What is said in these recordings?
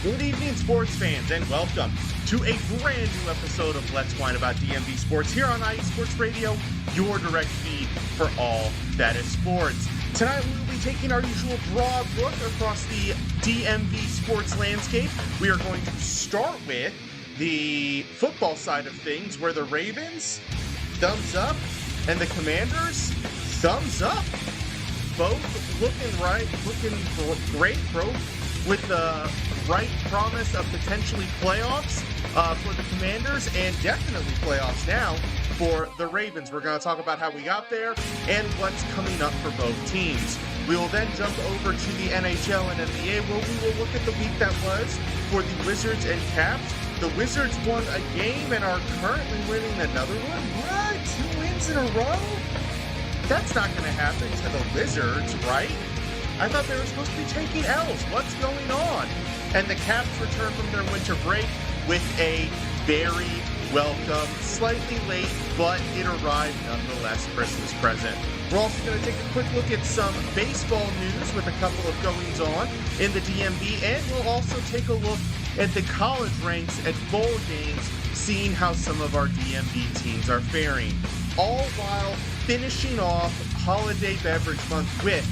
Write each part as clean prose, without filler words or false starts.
Good evening, sports fans, and welcome to a brand new episode of Let's Whine About DMV Sports here on IE Sports Radio, your direct feed for all that is sports. Tonight we will be taking our usual broad look across the DMV sports landscape. We are going to start with the football side of things, where the Ravens, thumbs up, and the Commanders, thumbs up. Both looking great, bro, with the right promise of potentially playoffs for the Commanders and definitely playoffs now for the Ravens. We're going to talk about how we got there and what's coming up for both teams. We will then jump over to the NHL and NBA, where we will look at the week that was for the Wizards and Caps. The Wizards won a game and are currently winning another one. What? 2 wins in a row? That's not going to happen to the Wizards, right? I thought they were supposed to be taking L's. What's going on? And the Caps return from their winter break with a very welcome, slightly late, but it arrived nonetheless, Christmas present. We're also going to take a quick look at some baseball news with a couple of goings-on in the DMV, and we'll also take a look at the college ranks at bowl games, seeing how some of our DMV teams are faring, all while finishing off holiday beverage month with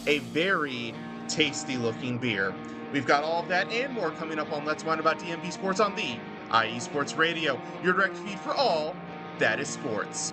a very tasty-looking beer. We've got all of that and more coming up on Let's Whine About DMV Sports on the IE Sports Radio, your direct feed for all that is sports.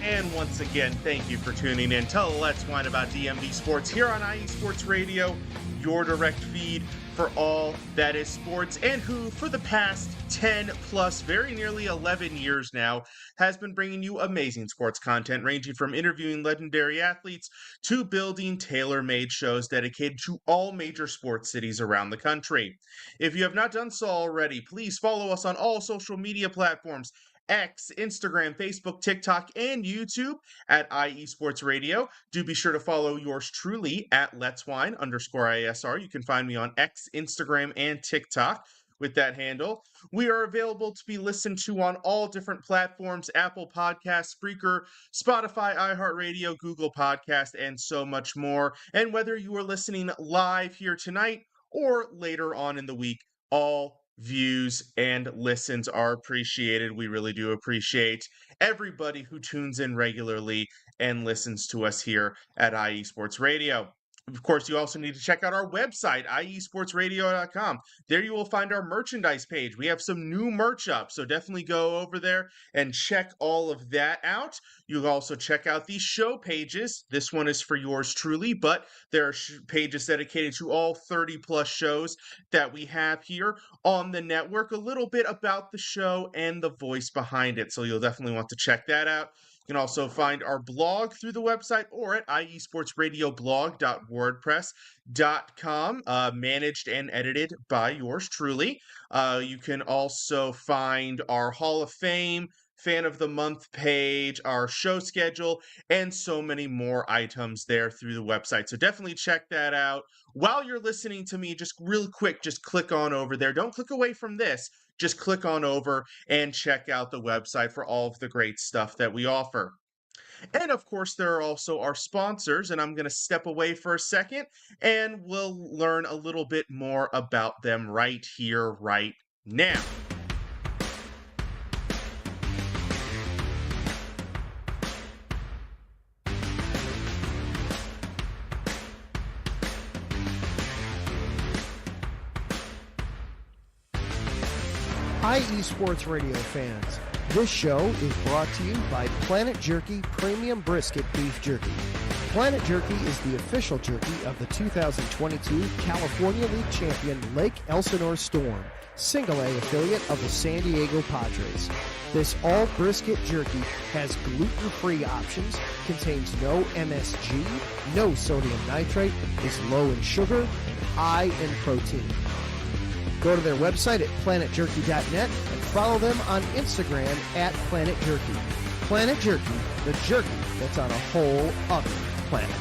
And once again, thank you for tuning in to Let's Whine About DMV Sports here on IE Sports Radio, your direct feed for all that is sports, and who, for the past 10 plus, very nearly 11 years now, has been bringing you amazing sports content, ranging from interviewing legendary athletes to building tailor-made shows dedicated to all major sports cities around the country. If you have not done so already, please follow us on all social media platforms: X, Instagram, Facebook, TikTok, and YouTube at IE Sports Radio. Do be sure to follow yours truly at Let's Whine _ISR. You can find me on X, Instagram, and TikTok with that handle. We are available to be listened to on all different platforms: Apple Podcasts, Spreaker, Spotify, iHeartRadio, Google Podcast, and so much more. And whether you are listening live here tonight or later on in the week, all views and listens are appreciated. We really do appreciate everybody who tunes in regularly and listens to us here at IE Sports Radio. Of course, you also need to check out our website, iesportsradio.com. There you will find our merchandise page. We have some new merch up, so definitely go over there and check all of that out. You'll also check out the show pages. This one is for yours truly, but there are pages dedicated to all 30-plus shows that we have here on the network, a little bit about the show and the voice behind it, so you'll definitely want to check that out. You can also find our blog through the website or at iesportsradioblog.wordpress.com, managed and edited by yours truly. You can also find our Hall of Fame, Fan of the Month page, our show schedule, and so many more items there through the website. So definitely check that out. While you're listening to me, just real quick, just click on over there. Don't click away from this. Just click on over and check out the website for all of the great stuff that we offer. And of course, there are also our sponsors, and I'm going to step away for a second, and we'll learn a little bit more about them right here, right now. IE Sports Radio fans, this show is brought to you by Planet Jerky Premium Brisket Beef Jerky. Planet Jerky is the official jerky of the 2022 California League champion Lake Elsinore Storm, Single A affiliate of the San Diego Padres. This all brisket jerky has gluten-free options, contains no MSG, no sodium nitrate, is low in sugar, and high in protein. Go to their website at planetjerky.net and follow them on Instagram at Planet Jerky. Planet Jerky, the jerky that's on a whole other planet.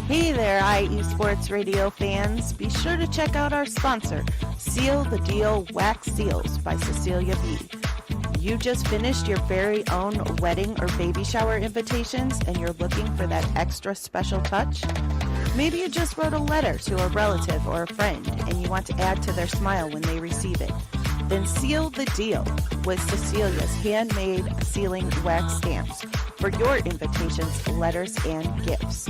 Hey there, IE Sports Radio fans. Be sure to check out our sponsor, Seal the Deal Wax Seals by Cecilia B. You just finished your very own wedding or baby shower invitations and you're looking for that extra special touch? Maybe you just wrote a letter to a relative or a friend and you want to add to their smile when they receive it. Then seal the deal with Cecilia's handmade sealing wax stamps for your invitations, letters, and gifts.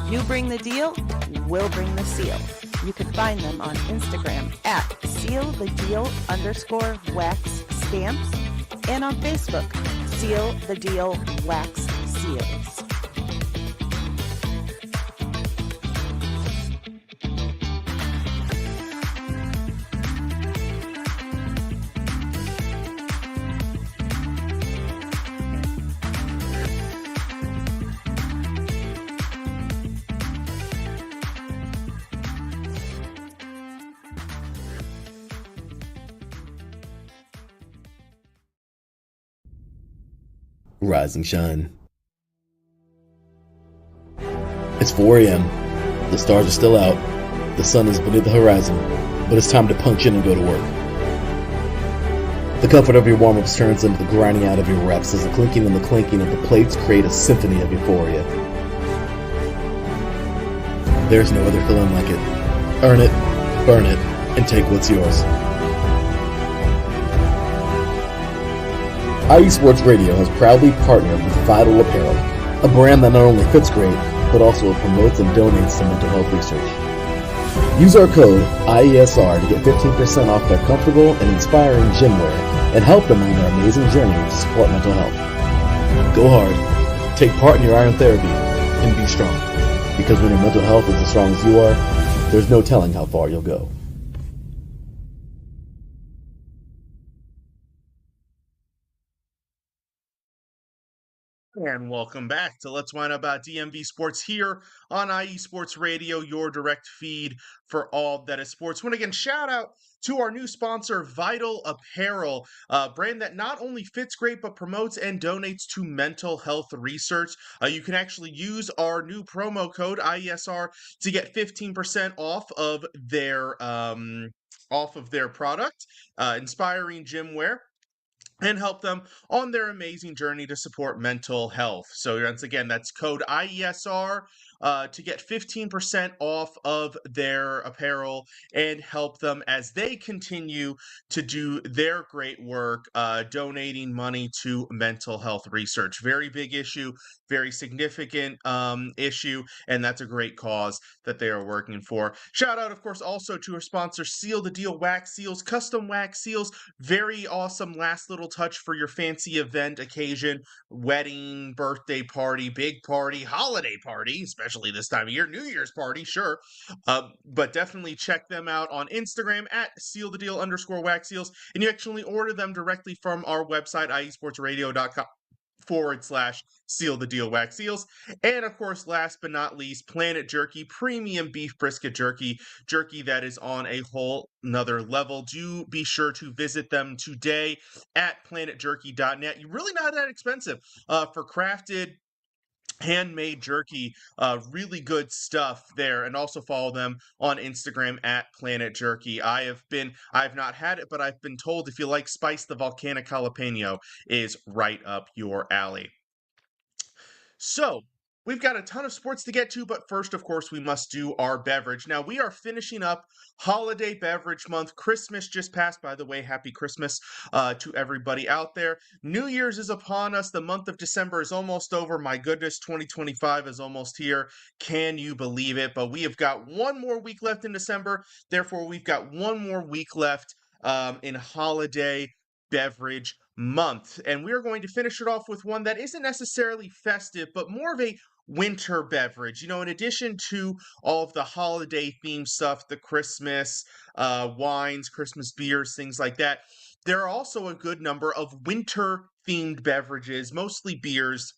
You bring the deal, we'll bring the seal. You can find them on Instagram at sealthedeal_wax stamps and on Facebook, Seal the Deal Wax Seals. Rise and shine. It's 4 a.m. The stars are still out. The sun is beneath the horizon, but it's time to punch in and go to work. The comfort of your warm-ups turns into the grinding out of your reps as the clinking and the clanking of the plates create a symphony of euphoria. There's no other feeling like it. Earn it, burn it, and take what's yours. IE Sports Radio has proudly partnered with Vital Apparel, a brand that not only fits great, but also promotes and donates to mental health research. Use our code IESR to get 15% off their comfortable and inspiring gym wear and help them on their amazing journey to support mental health. Go hard, take part in your iron therapy, and be strong. Because when your mental health is as strong as you are, there's no telling how far you'll go. And welcome back to Let's Whine About DMV Sports here on IE Sports Radio, your direct feed for all that is sports. Want to again shout out to our new sponsor, Vital Apparel, a brand that not only fits great but promotes and donates to mental health research. You can actually use our new promo code IESR to get 15% off of their product, inspiring gym wear, and help them on their amazing journey to support mental health. So once again, that's code IESR to get 15% off of their apparel and help them as they continue to do their great work, donating money to mental health research. Very big issue, very significant issue, and that's a great cause that they are working for. Shout out, of course, also to our sponsor, Seal the Deal Wax Seals, custom wax seals. Very awesome last little touch for your fancy event occasion, wedding, birthday party, big party, holiday party, especially this time of year, New Year's party, sure. But definitely check them out on Instagram at sealthedeal_wax seals, and you actually order them directly from our website, iesportsradio.com. Seal the Deal Wax Seals. And of course, last but not least, Planet Jerky Premium Beef Brisket Jerky, jerky that is on a whole nother level. Do be sure to visit them today at planetjerky.net. You're really not that expensive for crafted handmade jerky, really good stuff there. And also follow them on Instagram at Planet Jerky. I've not had it, but I've been told if you like spice, the volcanic jalapeno is right up your alley. So, we've got a ton of sports to get to, but first, of course, we must do our beverage. Now, we are finishing up holiday beverage month. Christmas just passed, by the way. Happy Christmas to everybody out there. New Year's is upon us. The month of December is almost over. My goodness, 2025 is almost here. Can you believe it? But we have got one more week left in December. Therefore, we've got one more week left in holiday beverage month. And we're going to finish it off with one that isn't necessarily festive, but more of a winter beverage. You know, in addition to all of the holiday themed stuff, the Christmas wines, Christmas beers, things like that, there are also a good number of winter themed beverages, mostly beers,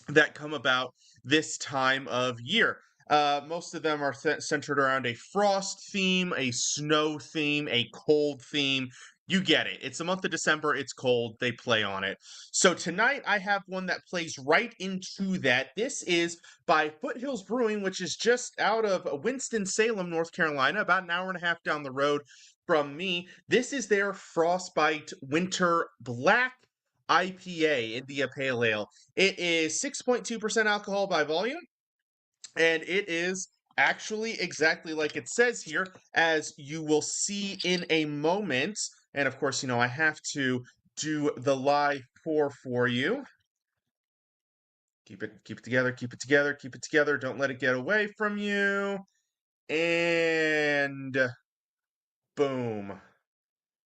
that come about this time of year. Most of them are centered around a frost theme, a snow theme, a cold theme. You get it. It's the month of December. It's cold. They play on it. So tonight I have one that plays right into that. This is by Foothills Brewing, which is just out of Winston-Salem, North Carolina, about an hour and a half down the road from me. This is their Frostbite Winter Black IPA, India Pale Ale. It is 6.2% alcohol by volume, and it is actually exactly like it says here, as you will see in a moment. And of course, you know, I have to do the live pour for you. Keep it together, keep it together, keep it together. Don't let it get away from you. And boom.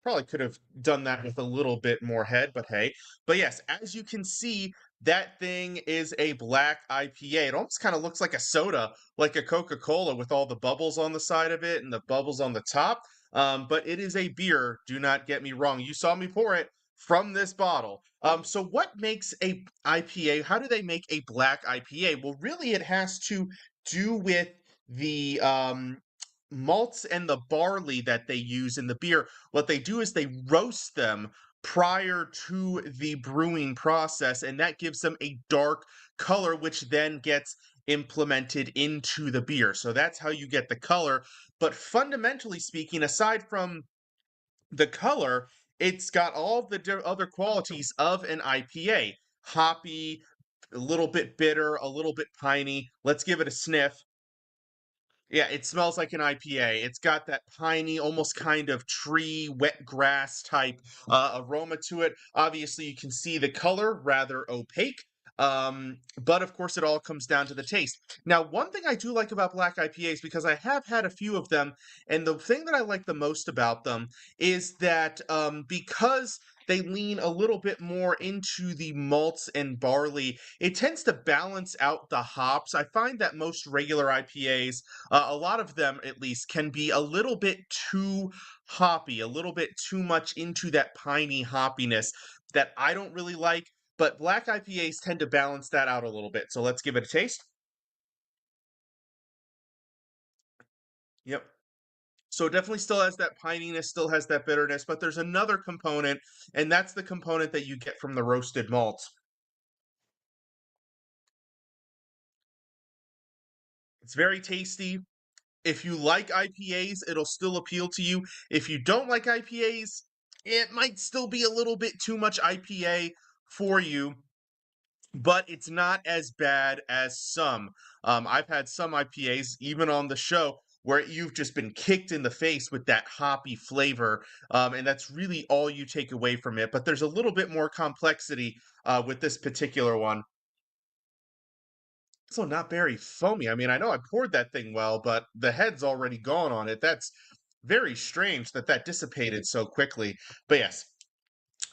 Probably could have done that with a little bit more head, but hey. But yes, as you can see, that thing is a black IPA. It almost kind of looks like a soda, like a Coca-Cola with all the bubbles on the side of it and the bubbles on the top. But it is a beer. Do not get me wrong. You saw me pour it from this bottle. So what makes a IPA? How do they make a black IPA? Well, really, it has to do with the malts and the barley that they use in the beer. What they do is they roast them prior to the brewing process, and that gives them a dark color, which then gets implemented into the beer. So that's how you get the color. But fundamentally speaking, aside from the color, it's got all the other qualities of an IPA. Hoppy, a little bit bitter, a little bit piney. Let's give it a sniff. Yeah, it smells like an IPA. It's got that piney, almost kind of tree, wet grass type aroma to it. Obviously, you can see the color, rather opaque. But of course, it all comes down to the taste. Now, one thing I do like about black IPAs, because I have had a few of them, and the thing that I like the most about them is that because they lean a little bit more into the malts and barley, it tends to balance out the hops. I find that most regular IPAs, a lot of them at least, can be a little bit too hoppy, a little bit too much into that piney hoppiness that I don't really like. But black IPAs tend to balance that out a little bit. So let's give it a taste. Yep. So it definitely still has that pininess, still has that bitterness, but there's another component, and that's the component that you get from the roasted malts. It's very tasty. If you like IPAs, it'll still appeal to you. If you don't like IPAs, it might still be a little bit too much IPA for you, but it's not as bad as some. I've had some IPAs, even on the show, where you've just been kicked in the face with that hoppy flavor, and that's really all you take away from it. But there's a little bit more complexity with this particular one. Also, not very foamy. I mean, I know I poured that thing well, but the head's already gone on it. That's very strange that that dissipated so quickly. But yes,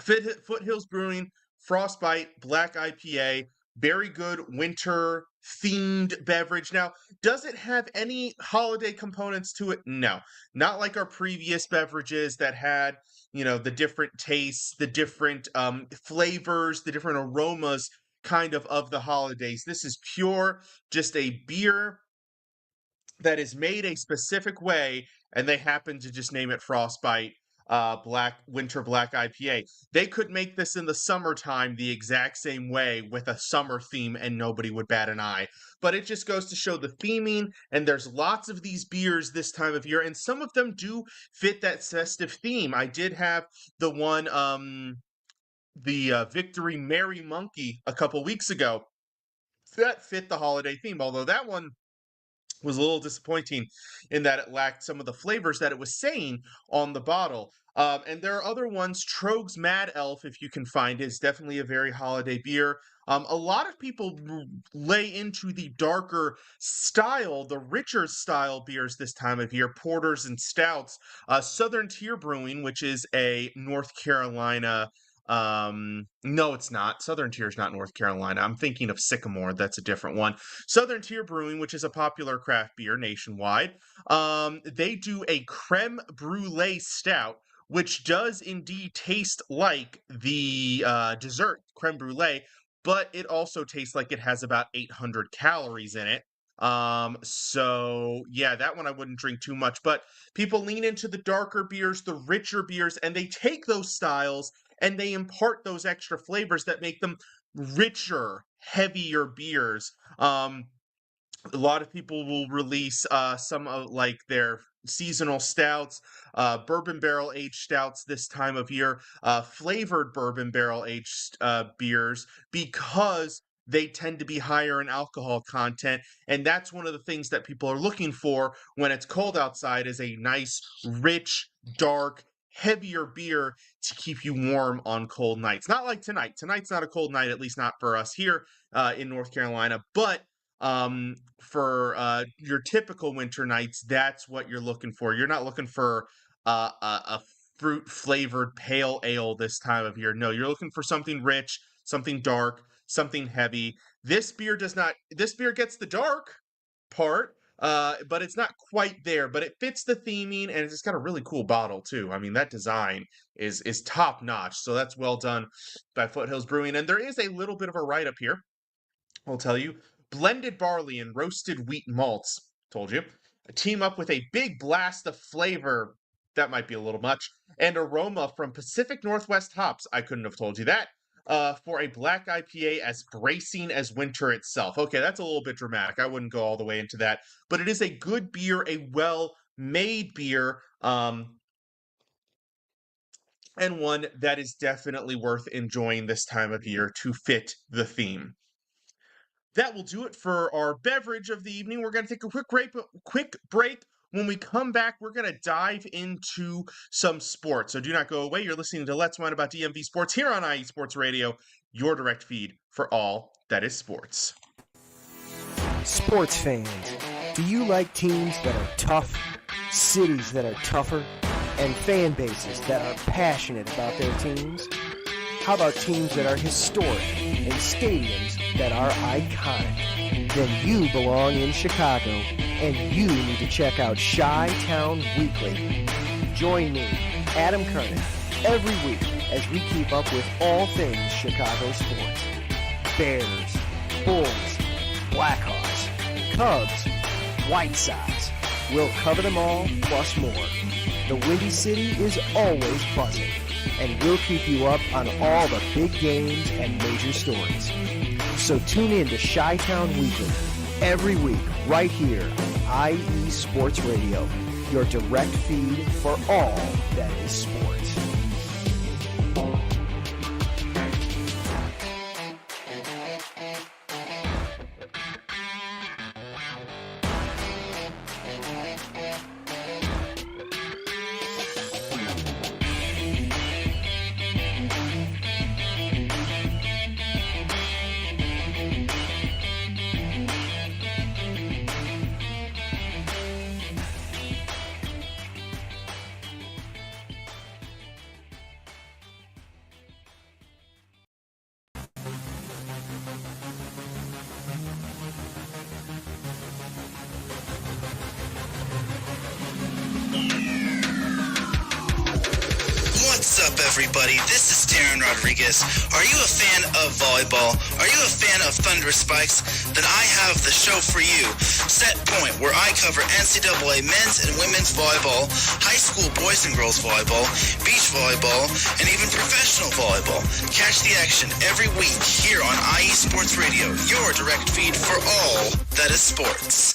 Foothills Brewing, Frostbite, Black IPA, very good winter themed beverage. Now, does it have any holiday components to it? No, not like our previous beverages that had, the different tastes, the different flavors, the different aromas kind of the holidays. This is pure, just a beer that is made a specific way, and they happen to just name it Frostbite Winter Black IPA. They could make this in the summertime the exact same way with a summer theme, and nobody would bat an eye. But it just goes to show the theming, and there's lots of these beers this time of year, and some of them do fit that festive theme. I did have the one, the Victory Merry Monkey a couple weeks ago. That fit the holiday theme, although that one was a little disappointing in that it lacked some of the flavors that it was saying on the bottle. And there are other ones. Trogue's Mad Elf, if you can find it, is definitely a very holiday beer. A lot of people lay into the darker style, the richer style beers this time of year, porters and stouts. Southern Tier Brewing, which is a North Carolina. No, it's not. Southern Tier is not North Carolina. I'm thinking of Sycamore. That's a different one. Southern Tier Brewing, which is a popular craft beer nationwide. They do a creme brulee stout, which does indeed taste like the dessert creme brulee, but it also tastes like it has about 800 calories in it. So yeah, that one I wouldn't drink too much, but people lean into the darker beers, the richer beers, and they take those styles and they impart those extra flavors that make them richer, heavier beers. A lot of people will release some of like their seasonal stouts, bourbon barrel aged stouts this time of year, flavored bourbon barrel aged beers, because they tend to be higher in alcohol content, and that's one of the things that people are looking for when it's cold outside, is a nice, rich, dark, heavier beer to keep you warm on cold nights. Not like tonight. Tonight's not a cold night, at least not for us here in North Carolina, but for your typical winter nights, that's what you're looking for. You're not looking for a fruit flavored pale ale this time of year. No, you're looking for something rich, something dark, something heavy. This beer gets the dark part, but it's not quite there, but it fits the theming, and it's got a really cool bottle too. I mean, that design is top notch. So that's well done by Foothills Brewing. And there is a little bit of a write-up here, I'll tell you. Blended barley and roasted wheat malts, told you, team up with a big blast of flavor, that might be a little much, and aroma from Pacific Northwest hops, I couldn't have told you that, for a black IPA as bracing as winter itself. Okay, that's a little bit dramatic. I wouldn't go all the way into that, but it is a good beer, a well-made beer, and one that is definitely worth enjoying this time of year to fit the theme. That will do it for our beverage of the evening. We're going to take a quick break. When we come back, we're going to dive into some sports. So do not go away. You're listening to Let's Wine About DMV Sports here on IE Sports Radio, your direct feed for all that is sports. Sports fans, do you like teams that are tough, cities that are tougher, and fan bases that are passionate about their teams? How about teams that are historic and stadiums that are iconic? Then you belong in Chicago, and you need to check out Chi-Town Weekly. Join me, Adam Kernan, every week as we keep up with all things Chicago sports. Bears, Bulls, Blackhawks, Cubs, White Sox. We'll cover them all, plus more. The Windy City is always buzzing, and we'll keep you up on all the big games and major stories. So tune in to Chi-Town Weekly every week right here on IE Sports Radio, your direct feed for all that is sports. everybody. This is Darren Rodriguez. Are you a fan of volleyball? Are you a fan of Thunderous Spikes? Then I have the show for you. Set Point, where I cover NCAA men's and women's volleyball, high school boys and girls volleyball, beach volleyball, and even professional volleyball. Catch the action every week here on IE Sports Radio, your direct feed for all that is sports.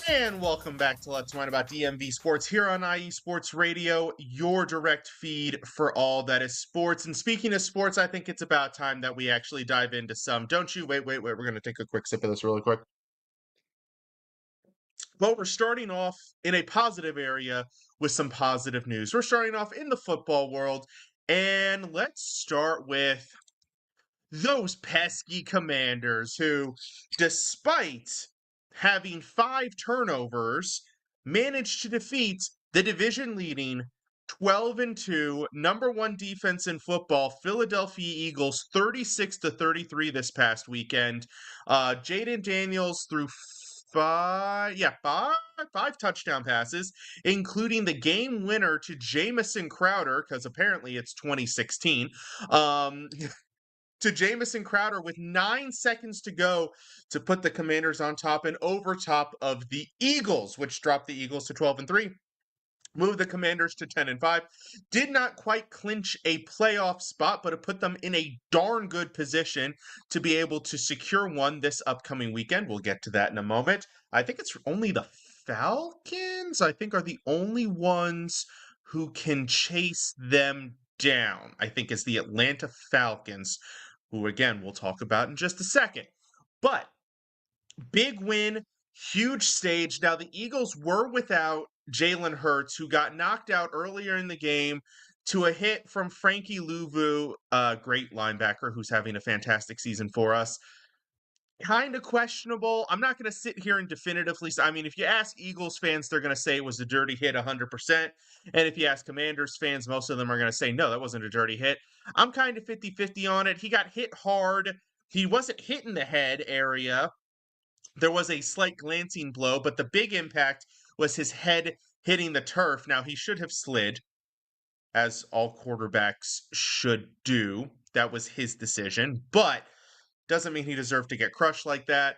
And welcome back to Let's Whine About DMV Sports here on IE Sports Radio, your direct feed for all that is sports. And speaking of sports, I think it's about time that we actually dive into some. Don't you? Wait. We're going to take a quick sip of this really quick. Well, we're starting off in a positive area with some positive news. We're starting off in the football world, and let's start with those pesky Commanders who, despite having 5 turnovers, managed to defeat the division-leading 12-2 number 1 defense in football, Philadelphia Eagles, 36-33 this past weekend. Jaden Daniels threw five touchdown passes, including the game winner to Jamison Crowder, because apparently it's 2016. To Jamison Crowder with 9 seconds to go to put the Commanders on top and over top of the Eagles, which dropped the Eagles to 12-3. Moved the Commanders to 10-5. Did not quite clinch a playoff spot, but it put them in a darn good position to be able to secure one this upcoming weekend. We'll get to that in a moment. I think it's only the Falcons, I think, are the only ones who can chase them down. I think it's the Atlanta Falcons, who, again, we'll talk about in just a second. But big win, huge stage. Now, the Eagles were without Jalen Hurts, who got knocked out earlier in the game to a hit from Frankie Louvu, a great linebacker who's having a fantastic season for us. Kind of questionable. I'm not going to sit here and definitively say, I mean, if you ask Eagles fans, they're going to say it was a dirty hit 100%. And if you ask Commanders fans, most of them are going to say, no, that wasn't a dirty hit. I'm kind of 50-50 on it. He got hit hard. He wasn't hit in the head area. There was a slight glancing blow, but the big impact was his head hitting the turf. Now, he should have slid, as all quarterbacks should do. That was his decision, but doesn't mean he deserved to get crushed like that.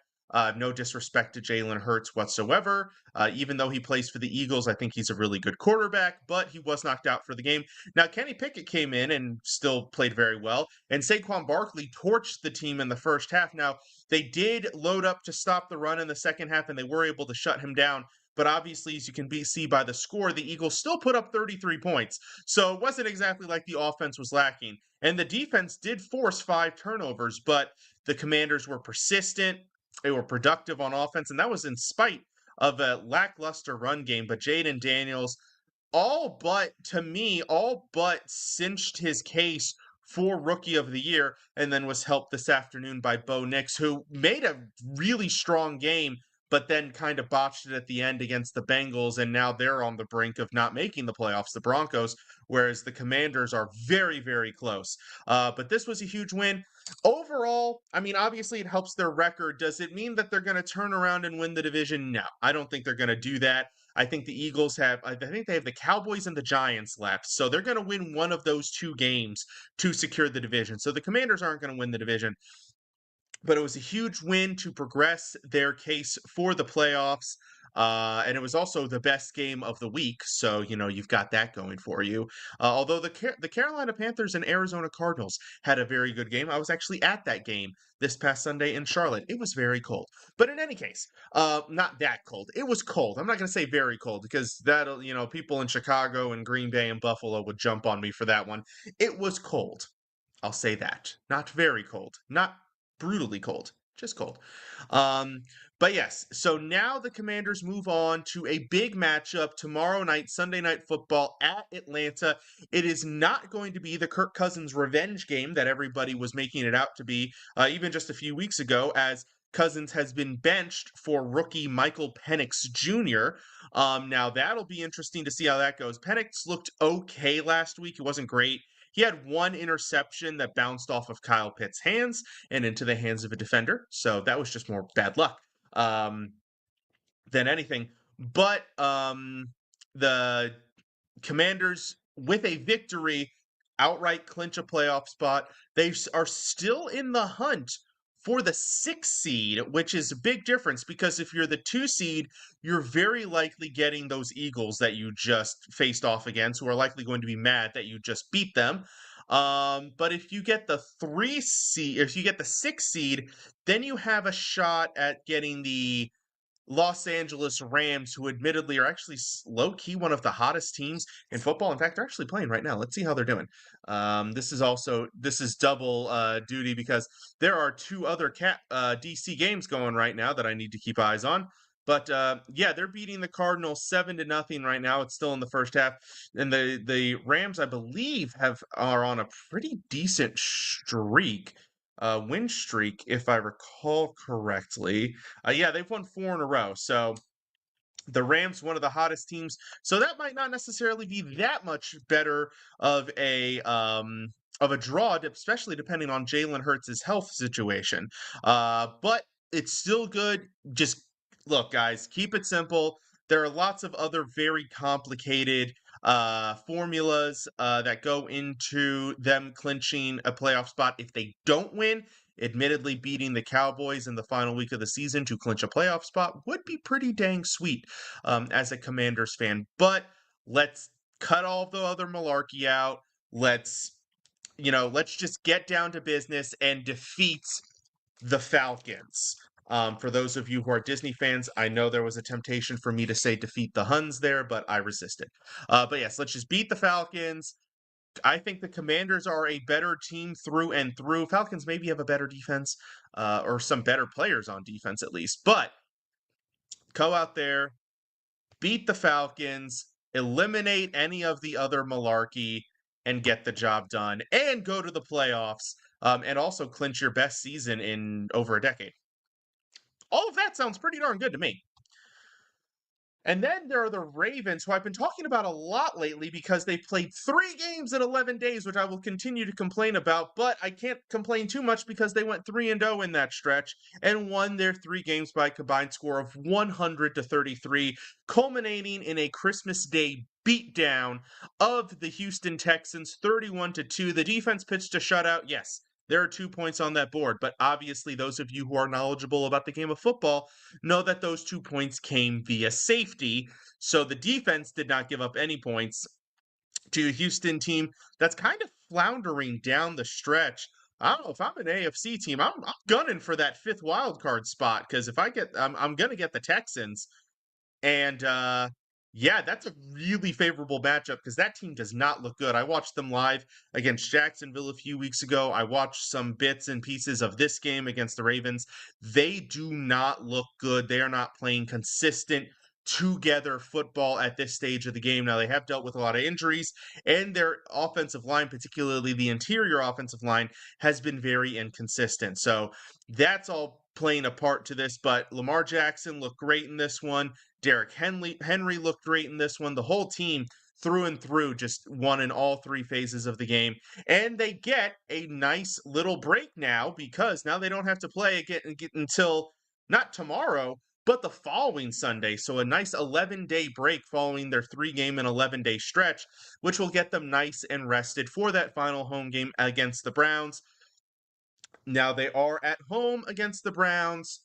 No disrespect to Jalen Hurts whatsoever. Even though he plays for the Eagles, I think he's a really good quarterback, but he was knocked out for the game. Now, Kenny Pickett came in and still played very well, and Saquon Barkley torched the team in the first half. Now, they did load up to stop the run in the second half, and they were able to shut him down. But obviously, as you can see by the score, the Eagles still put up 33 points. So it wasn't exactly like the offense was lacking. And the defense did force 5 turnovers, but the Commanders were persistent. They were productive on offense, and that was in spite of a lackluster run game. But Jaden Daniels, all but cinched his case for Rookie of the Year, and then was helped this afternoon by Bo Nix, who made a really strong game, but then kind of botched it at the end against the Bengals, and now they're on the brink of not making the playoffs, the Broncos, whereas the Commanders are very, very close. But this was a huge win. Overall, I mean, obviously it helps their record. Does it mean that they're going to turn around and win the division? No, I don't think they're going to do that. I think the Eagles I think they have the Cowboys and the Giants left. So they're going to win one of those 2 games to secure the division. So the Commanders aren't going to win the division. But it was a huge win to progress their case for the playoffs. And it was also the best game of the week. So, you've got that going for you. Although the Carolina Panthers and Arizona Cardinals had a very good game. I was actually at that game this past Sunday in Charlotte. It was very cold. But in any case, not that cold. It was cold. I'm not going to say very cold because that'll, people in Chicago and Green Bay and Buffalo would jump on me for that one. It was cold. I'll say that. Not very cold. Not brutally cold, just cold. But yes, so now the Commanders move on to a big matchup tomorrow night, Sunday Night Football at Atlanta. It is not going to be the Kirk Cousins revenge game that everybody was making it out to be, even just a few weeks ago, as Cousins has been benched for rookie Michael Penix Jr. Now, that'll be interesting to see how that goes. Penix looked okay last week. It wasn't great. He had one interception that bounced off of Kyle Pitt's hands and into the hands of a defender. So that was just more bad luck than anything. But the Commanders, with a victory, outright clinch a playoff spot. They are still in the hunt for the 6th seed, which is a big difference because if you're the 2 seed, you're very likely getting those Eagles that you just faced off against, who are likely going to be mad that you just beat them. But if you get the 3 seed, if you get the 6th seed, then you have a shot at getting the Los Angeles Rams, who admittedly are actually low-key one of the hottest teams in football. In fact, they're actually playing right now. Let's see how they're doing. This is double duty because there are 2 other DC games going right now that I need to keep eyes on. But yeah, they're beating the Cardinals 7-0 right now. It's still in the first half, and the Rams, I believe, are on a pretty decent streak. Win streak, if I recall correctly. Yeah, they've won 4 in a row. So the Rams, one of the hottest teams. So that might not necessarily be that much better of a draw, especially depending on Jalen Hurts' health situation. But it's still good. Just look, guys, keep it simple. There are lots of other very complicated formulas that go into them clinching a playoff spot if they don't win. Admittedly, beating the Cowboys in the final week of the season to clinch a playoff spot would be pretty dang sweet as a Commanders fan. But let's cut all the other malarkey out. Let's just get down to business and defeat the Falcons. For those of you who are Disney fans, I know there was a temptation for me to say defeat the Huns there, but I resisted. But yes, let's just beat the Falcons. I think the Commanders are a better team through and through. Falcons maybe have a better defense, or some better players on defense at least. But go out there, beat the Falcons, eliminate any of the other malarkey, and get the job done, and go to the playoffs, and also clinch your best season in over a decade. All of that sounds pretty darn good to me. And then there are the Ravens, who I've been talking about a lot lately because they played 3 games in 11 days, which I will continue to complain about, but I can't complain too much because they went 3-0 in that stretch and won their 3 games by a combined score of 100-33, culminating in a Christmas Day beatdown of the Houston Texans, 31-2. The defense pitched a shutout, yes. There are 2 points on that board, but obviously those of you who are knowledgeable about the game of football know that those 2 points came via safety, so the defense did not give up any points to a Houston team that's kind of floundering down the stretch. I don't know, if I'm an AFC team, I'm gunning for that 5th wild card spot, because if I'm going to get the Texans, and yeah, that's a really favorable matchup because that team does not look good. I watched them live against Jacksonville a few weeks ago. I watched some bits and pieces of this game against the Ravens. They do not look good. They are not playing consistent together football at this stage of the game. Now, they have dealt with a lot of injuries, and their offensive line, particularly the interior offensive line, has been very inconsistent. So that's all playing a part to this, but Lamar Jackson looked great in this one. Derrick Henry looked great in this one. The whole team through and through just won in all 3 phases of the game. And they get a nice little break now because now they don't have to play again until not tomorrow, but the following Sunday. So a nice 11-day break following their 3-game and 11-day stretch, which will get them nice and rested for that final home game against the Browns. Now they are at home against the Browns.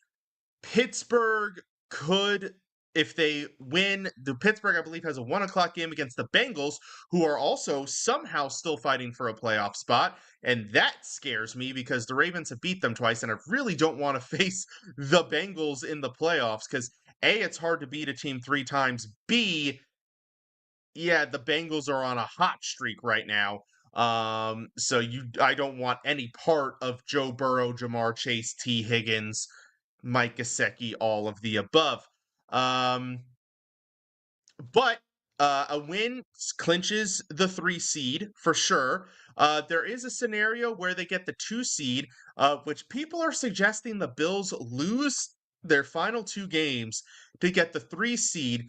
Pittsburgh could, if they win, Pittsburgh, I believe, has a 1:00 game against the Bengals, who are also somehow still fighting for a playoff spot. And that scares me because the Ravens have beat them twice, and I really don't want to face the Bengals in the playoffs because A, it's hard to beat a team 3 times. B, yeah, the Bengals are on a hot streak right now. So I don't want any part of Joe Burrow, Jamar Chase, T. Higgins, Mike Gesicki, all of the above. But A win clinches the 3 seed for sure. There is a scenario where they get the 2 seed, which people are suggesting the Bills lose their final 2 games to get the 3 seed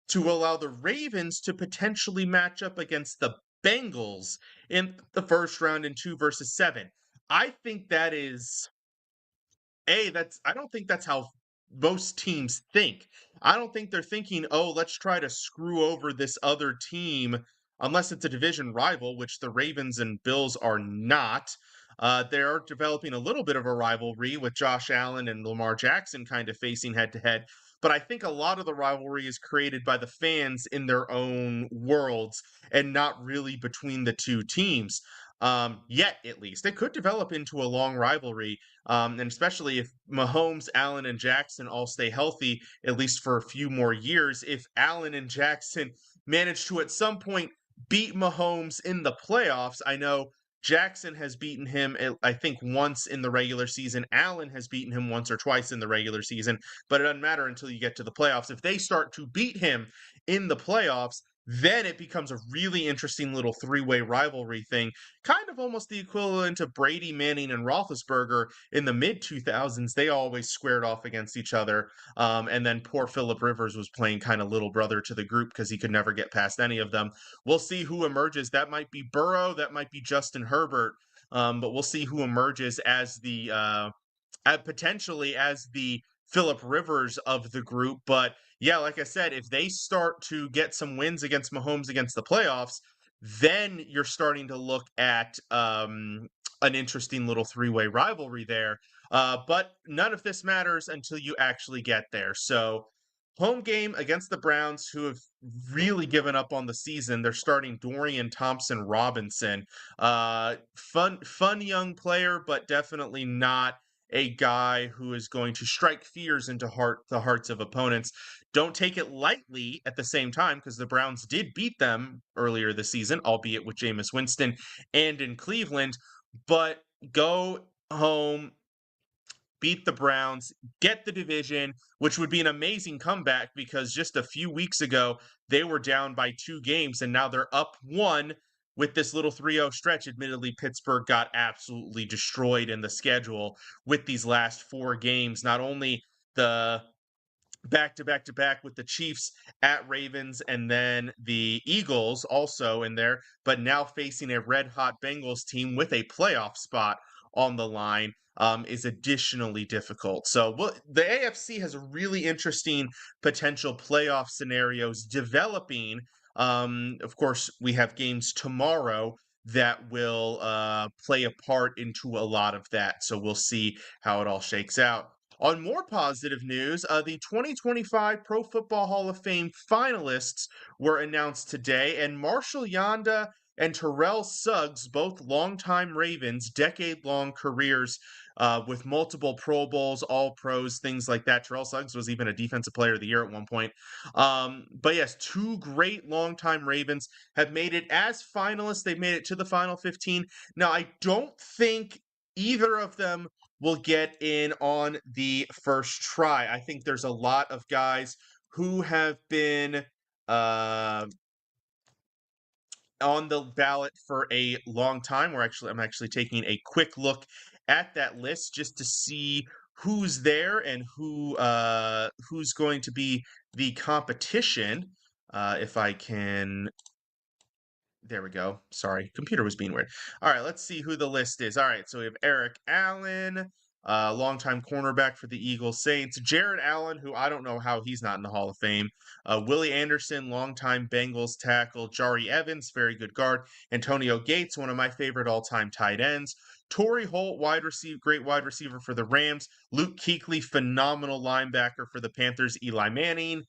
to allow the Ravens to potentially match up against the Bengals in the first round in 2 versus 7. I think that is I don't think that's how most teams think. I don't think they're thinking, "Oh, let's try to screw over this other team," unless it's a division rival, which the Ravens and Bills are not. They are developing a little bit of a rivalry with Josh Allen and Lamar Jackson kind of facing head to head. But I think a lot of the rivalry is created by the fans in their own worlds and not really between the two teams. Yet, at least, it could develop into a long rivalry, and especially if Mahomes, Allen, and Jackson all stay healthy, at least for a few more years. If Allen and Jackson manage to at some point beat Mahomes in the playoffs, I know Jackson has beaten him, I think, once in the regular season. Allen has beaten him once or twice in the regular season, but it doesn't matter until you get to the playoffs. If they start to beat him in the playoffs, then it becomes a really interesting little three-way rivalry thing, kind of almost the equivalent of Brady, Manning, and Roethlisberger in the mid 2000s. They always squared off against each other. And then poor Philip Rivers was playing kind of little brother to the group because he could never get past any of them. We'll see who emerges. That might be Burrow, that might be Justin Herbert. But we'll see who emerges as potentially as the Philip Rivers of the group. But yeah, like I said, if they start to get some wins against Mahomes against the playoffs, then you're starting to look at an interesting little three-way rivalry there. But none of this matters until you actually get there. So, home game against the Browns, who have really given up on the season. They're starting Dorian Thompson Robinson. Fun young player, but definitely not a guy who is going to strike fears into the hearts of opponents. Don't take it lightly at the same time, because the Browns did beat them earlier this season, albeit with Jameis Winston and in Cleveland. But go home, beat the Browns, get the division, which would be an amazing comeback because just a few weeks ago, they were down by 2 games and now they're up 1 with this little 3-0 stretch. Admittedly, Pittsburgh got absolutely destroyed in the schedule with these last 4 games. Not only the back to back to back with the Chiefs at Ravens and then the Eagles also in there, but now facing a red hot Bengals team with a playoff spot on the line is additionally difficult. So the AFC has a really interesting potential playoff scenarios developing. Of course, we have games tomorrow that will play a part into a lot of that. So we'll see how it all shakes out. On more positive news, the 2025 Pro Football Hall of Fame finalists were announced today, and Marshall Yanda and Terrell Suggs, both longtime Ravens, decade-long careers with multiple Pro Bowls, All-Pros, things like that. Terrell Suggs was even a Defensive Player of the Year at one point. But yes, 2 great longtime Ravens have made it as finalists. They've made it to the Final 15. Now, I don't think either of them will get in on the first try. I think there's a lot of guys who have been on the ballot for a long time. I'm actually taking a quick look at that list just to see who's there and who's going to be the competition. If I can There we go. Sorry, computer was being weird. All right, let's see who the list is. All right, so we have Eric Allen, longtime cornerback for the Eagles Saints. Jared Allen, who I don't know how he's not in the Hall of Fame. Willie Anderson, longtime Bengals tackle. Jari Evans, very good guard. Antonio Gates, one of my favorite all-time tight ends. Torrey Holt, great wide receiver for the Rams. Luke Kuechly, phenomenal linebacker for the Panthers. Eli Manning.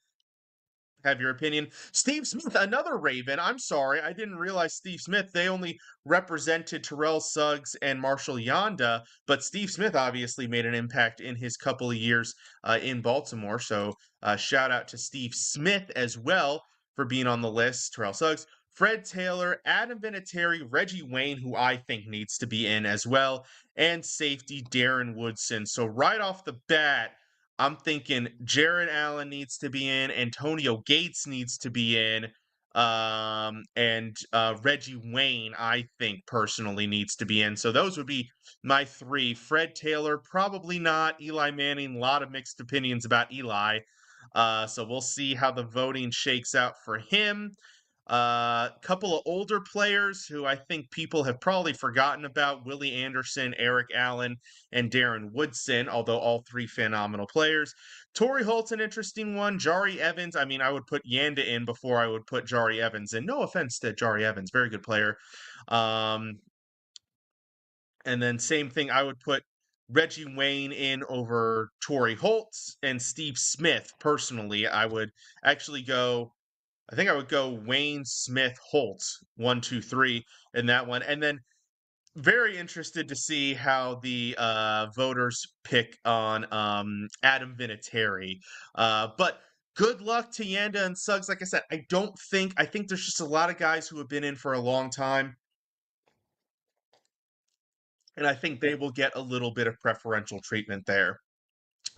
Have your opinion. Steve Smith, another Raven. I'm sorry, I didn't realize Steve Smith. They only represented Terrell Suggs and Marshall Yanda, but Steve Smith obviously made an impact in his couple of years in Baltimore. So shout out to Steve Smith as well for being on the list. Terrell Suggs, Fred Taylor, Adam Vinatieri, Reggie Wayne, who I think needs to be in as well, and safety Darren Woodson. So right off the bat, I'm thinking Jared Allen needs to be in. Antonio Gates needs to be in. and Reggie Wayne, I think personally needs to be in. So those would be my three. Fred Taylor, probably not. Eli Manning, a lot of mixed opinions about Eli. So we'll see how the voting shakes out for him. Couple of older players who I think people have probably forgotten about: Willie Anderson, Eric Allen, and Darren Woodson, although all three phenomenal players. Torrey Holt's an interesting one. Jari Evans, I mean, I would put Yanda in before I would put Jari Evans in. No offense to Jari Evans, very good player. And then same thing, I would put Reggie Wayne in over Torrey Holtz and Steve Smith. Personally, I would actually go, I think I would go Wayne, Smith, Holtz, 1, 2, 3 in that one. And then very interested to see how the voters pick on Adam Vinatieri. But good luck to Yanda and Suggs. Like I said, I think there's just a lot of guys who have been in for a long time, and I think they will get a little bit of preferential treatment there.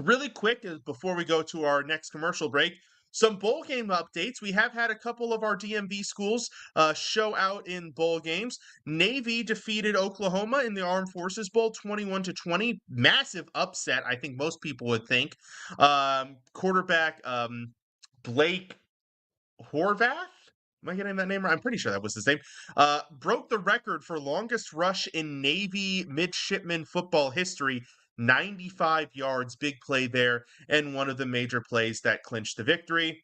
Really quick, before we go to our next commercial break, some bowl game updates. We have had a couple of our DMV schools show out in bowl games. Navy defeated Oklahoma in the Armed Forces Bowl 21-20. Massive upset, I think most people would think. Quarterback Blake Horvath? Am I getting that name right? I'm pretty sure that was his name. Broke the record for longest rush in Navy midshipman football history. 95 yards, big play there, and one of the major plays that clinched the victory.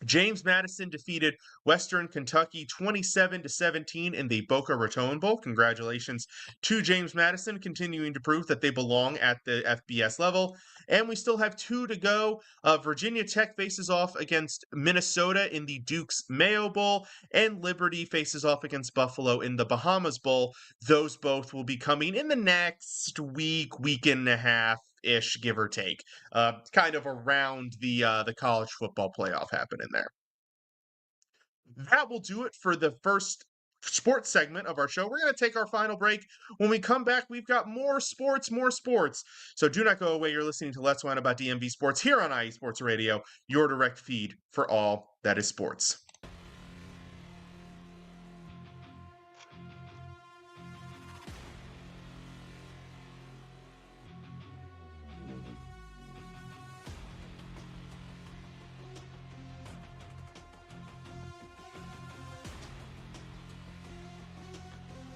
James Madison defeated Western Kentucky 27-17 in the Boca Raton Bowl. Congratulations to James Madison, continuing to prove that they belong at the FBS level. And we still have 2 to go. Virginia Tech faces off against Minnesota in the Duke's Mayo Bowl, and Liberty faces off against Buffalo in the Bahamas Bowl. Those both will be coming in the next week and a half. Ish, give or take, kind of around the college football playoff happening there. That will do it for the first sports segment of our show. We're going to take our final break. When we come back, we've got more sports. So do not go away. You're listening to Let's Whine About DMV Sports here on IE Sports Radio, your direct feed for all that is sports.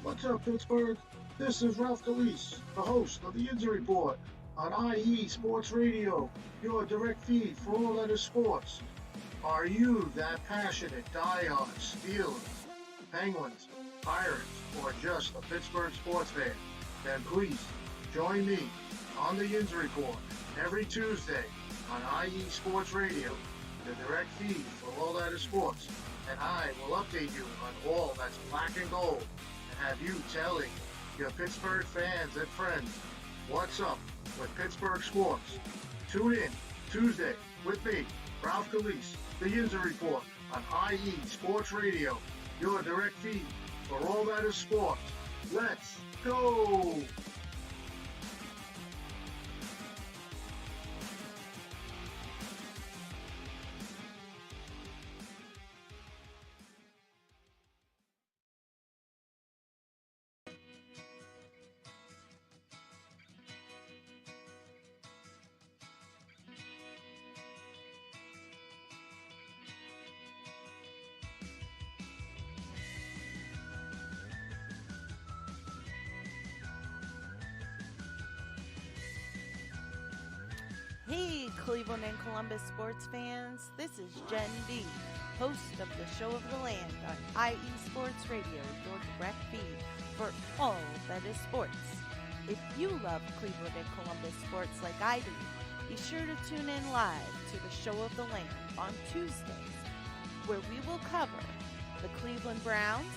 What's up, Pittsburgh? This is Ralph Calise, the host of the Injury Report on IE Sports Radio, your direct feed for all that is sports. Are you that passionate diehard Steelers, Penguins, Pirates, or just a Pittsburgh sports fan? Then please join me on the Injury Report every Tuesday on IE Sports Radio, the direct feed for all that is sports, and I will update you on all that's black and gold, and have you telling your Pittsburgh fans and friends what's up with Pittsburgh sports. Tune in Tuesday with me, Ralph Calise, the Injury Report on IE Sports Radio, your direct feed for all that is sports. Let's go! Hey, Cleveland and Columbus sports fans. This is Jen D, host of the Show of the Land on IE Sports Radio, your direct feed for all that is sports. If you love Cleveland and Columbus sports like I do, be sure to tune in live to the Show of the Land on Tuesdays, where we will cover the Cleveland Browns,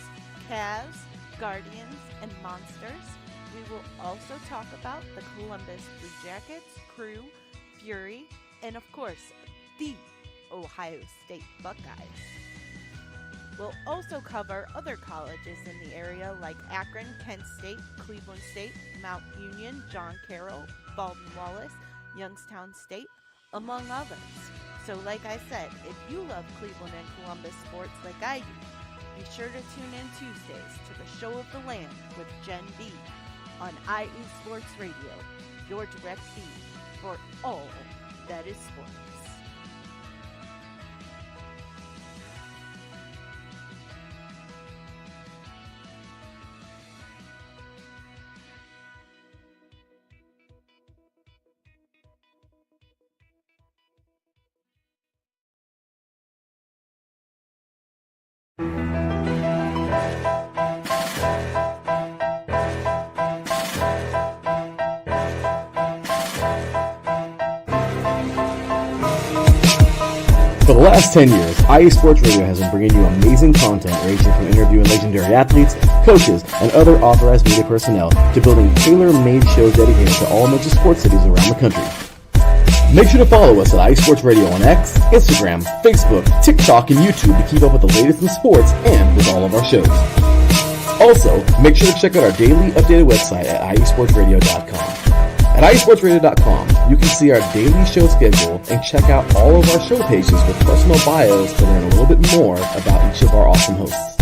Cavs, Guardians, and Monsters. We will also talk about the Columbus Blue Jackets, Crew, Fury, and of course, the Ohio State Buckeyes. We'll also cover other colleges in the area like Akron, Kent State, Cleveland State, Mount Union, John Carroll, Baldwin Wallace, Youngstown State, among others. So like I said, if you love Cleveland and Columbus sports like I do, be sure to tune in Tuesdays to the Show of the Land with Jen B on IE Sports Radio, your direct feed for all that is sports. For the last 10 years, IE Sports Radio has been bringing you amazing content ranging from interviewing legendary athletes, coaches, and other authorized media personnel to building tailor-made shows dedicated to all major sports cities around the country. Make sure to follow us at IE Sports Radio on X, Instagram, Facebook, TikTok, and YouTube to keep up with the latest in sports and with all of our shows. Also, make sure to check out our daily updated website at iesportsradio.com. At iesportsradio.com, you can see our daily show schedule and check out all of our show pages with personal bios to learn a little bit more about each of our awesome hosts.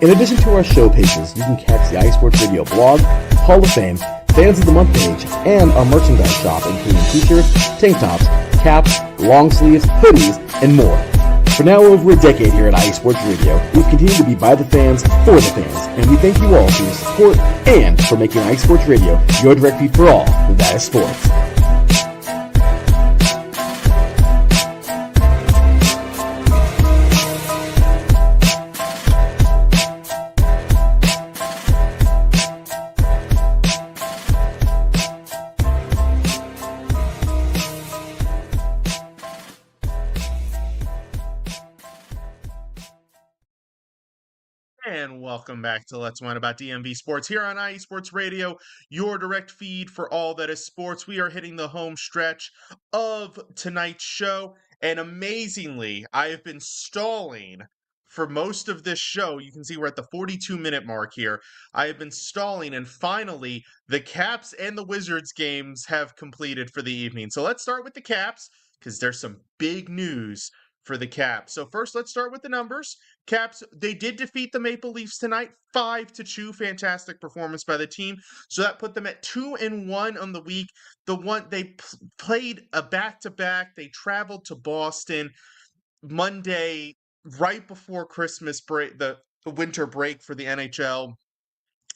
In addition to our show pages, you can catch the IE Sports Radio blog, Hall of Fame, Fans of the Month page, and our merchandise shop including t-shirts, tank tops, caps, long sleeves, hoodies, and more. For now over a decade here at IE Sports Radio, we've continued to be by the fans, for the fans, and we thank you all for your support and for making IE Sports Radio your direct feed for all that is sports. And welcome back to Let's Whine About DMV Sports here on IE Sports Radio, your direct feed for all that is sports. We are hitting the home stretch of tonight's show, and amazingly, I have been stalling for most of this show. You can see we're at the 42-minute mark here. I have been stalling, and finally, the Caps and the Wizards games have completed for the evening. So let's start with the Caps, because there's some big news for the Caps. So first, let's start with the numbers. Caps, they did defeat the Maple Leafs tonight, 5-2. Fantastic performance by the team. So that put them at 2-1 on the week. They played a back-to-back. They traveled to Boston Monday, right before Christmas break, the winter break for the NHL,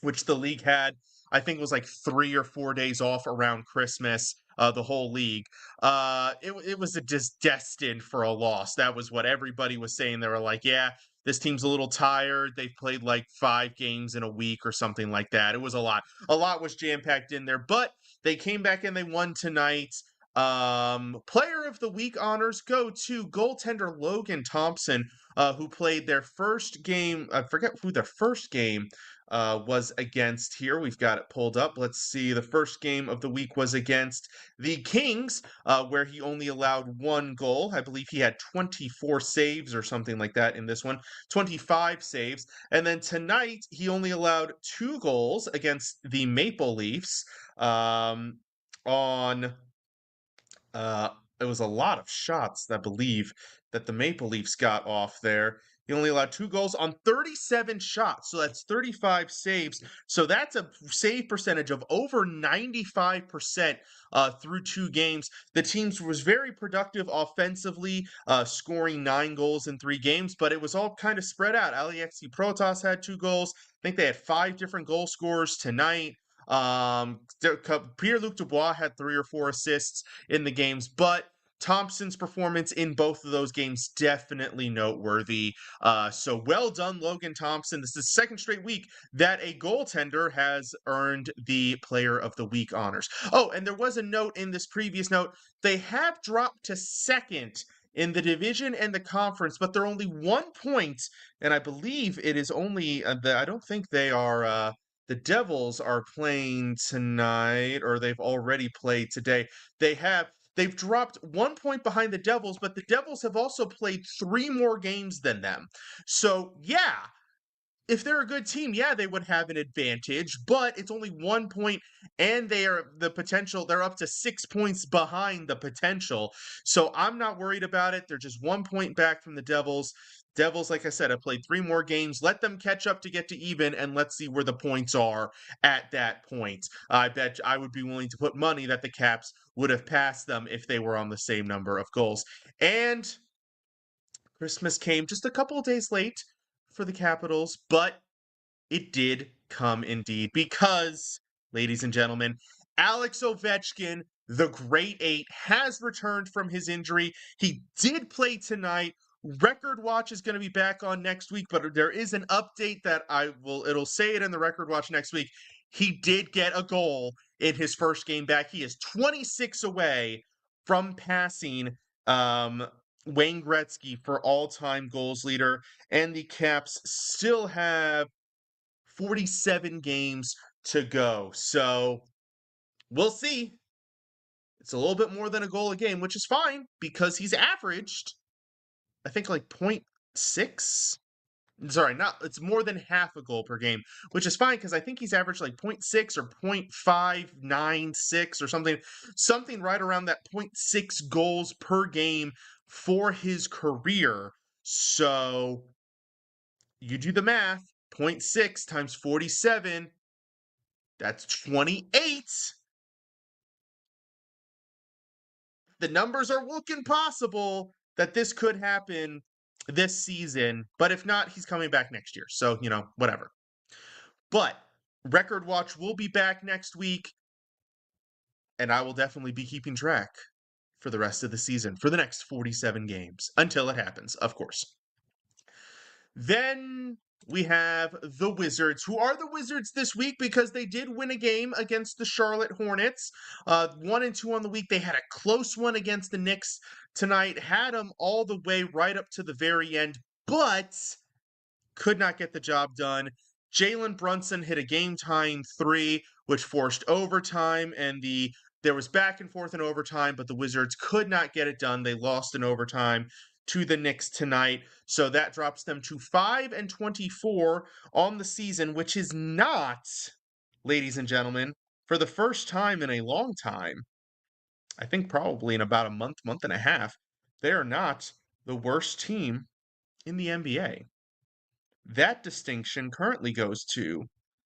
which the league had. I think it was like 3 or 4 days off around Christmas, the whole league. It was just destined for a loss. That was what everybody was saying. They were like, yeah, this team's a little tired. They've played like 5 games in a week or something like that. It was a lot. A lot was jam-packed in there, but they came back and they won tonight. Player of the week honors go to goaltender Logan Thompson, who played their first game. I forget who their first game was against here. We've got it pulled up. Let's see. The first game of the week was against the Kings, where he only allowed 1 goal. I believe he had 24 saves or something like that in this one, 25 saves. And then tonight, he only allowed 2 goals against the Maple Leafs on it was a lot of shots, I believe, that the Maple Leafs got off there. He only allowed 2 goals on 37 shots, so that's 35 saves. So that's a save percentage of over 95% through 2 games. The team was very productive offensively, scoring 9 goals in 3 games, but it was all kind of spread out. Alexei Protas had 2 goals. I think they had 5 different goal scorers tonight. Pierre-Luc Dubois had 3 or 4 assists in the games, but Thompson's performance in both of those games definitely noteworthy. So well done, Logan Thompson. This is the second straight week that a goaltender has earned the Player of the Week honors. Oh, and there was a note in this previous note. They have dropped to second in the division and the conference, but they're only 1 point, and I believe it is only I don't think they are. The Devils are playing tonight, or they've already played today. They've dropped 1 point behind the Devils, but the Devils have also played 3 more games than them. So, yeah, if they're a good team, yeah, they would have an advantage, but it's only 1 point, and they're up to 6 points behind the potential. So I'm not worried about it. They're just 1 point back from the Devils. Devils, like I said, have played 3 more games. Let them catch up to get to even, and let's see where the points are at that point. I bet I would be willing to put money that the Caps would have passed them if they were on the same number of goals. And Christmas came just a couple of days late for the Capitals, but it did come indeed because, ladies and gentlemen, Alex Ovechkin, the Great Eight, has returned from his injury. He did play tonight. Record Watch is going to be back on next week, but there is an update that it'll say it in the Record Watch next week. He did get a goal in his first game back. He is 26 away from passing Wayne Gretzky for all-time goals leader, and the Caps still have 47 games to go. So we'll see. It's a little bit more than a goal a game, which is fine because he's averaged, I think, like 0.6. Sorry, it's more than half a goal per game, which is fine because I think he's averaged like 0.6 or 0.596 or something right around that 0.6 goals per game for his career. So you do the math, 0.6 times 47, that's 28. The numbers are looking possible that this could happen this season, but if not, he's coming back next year. So, whatever. But Record Watch will be back next week, and I will definitely be keeping track for the rest of the season, for the next 47 games, until it happens, of course. Then we have the Wizards, who are the Wizards this week because they did win a game against the Charlotte Hornets. 1-2 on the week. They had a close one against the Knicks tonight, had them all the way right up to the very end, but could not get the job done. Jalen Brunson hit a game-tying 3, which forced overtime, and there was back and forth in overtime, but the Wizards could not get it done. They lost in overtime to the Knicks tonight. So that drops them to 5-24 on the season, which is not, ladies and gentlemen, for the first time in a long time, I think probably in about a month and a half, they are not the worst team in the NBA. That distinction currently goes to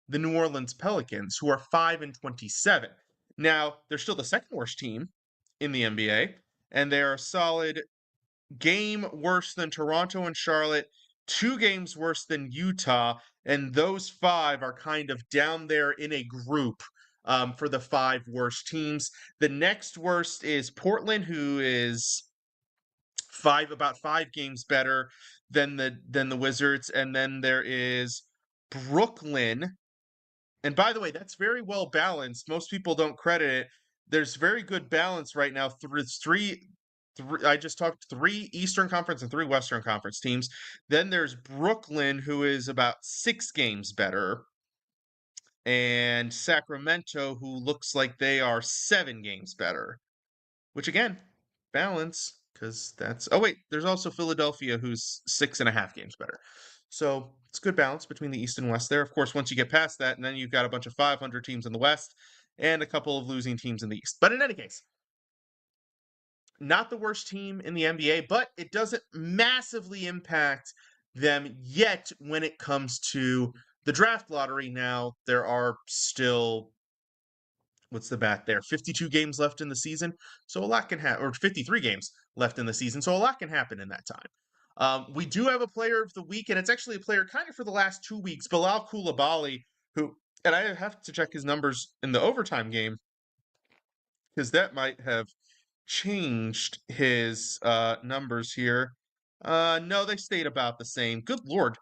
the New Orleans Pelicans, who are 5-27. Now, they're still the second worst team in the NBA, and they're a solid game worse than Toronto and Charlotte, 2 games worse than Utah, and those 5 are kind of down there in a group for the 5 worst teams. The next worst is Portland, who is about 5 games better than the Wizards, and then there is Brooklyn. And by the way, that's very well balanced. Most people don't credit it. There's very good balance right now. I just talked 3 Eastern Conference and 3 Western Conference teams. Then there's Brooklyn, who is about 6 games better, and Sacramento, who looks like they are 7 games better. Which again, balance, because there's also Philadelphia, who's 6.5 games better. So it's good balance between the East and West there. Of course, once you get past that, and then you've got a bunch of 500 teams in the West and a couple of losing teams in the East. But in any case, not the worst team in the NBA, but it doesn't massively impact them yet when it comes to the draft lottery. Now, there are still, what's the bat there? 52 games left in the season, so a lot can happen, or 53 games left in the season, so a lot can happen in that time. We do have a player of the week, and it's actually a player kind of for the last 2 weeks, Bilal Coulibaly, who, and I have to check his numbers in the overtime game, because that might have changed his numbers here. No, they stayed about the same. Good Lord.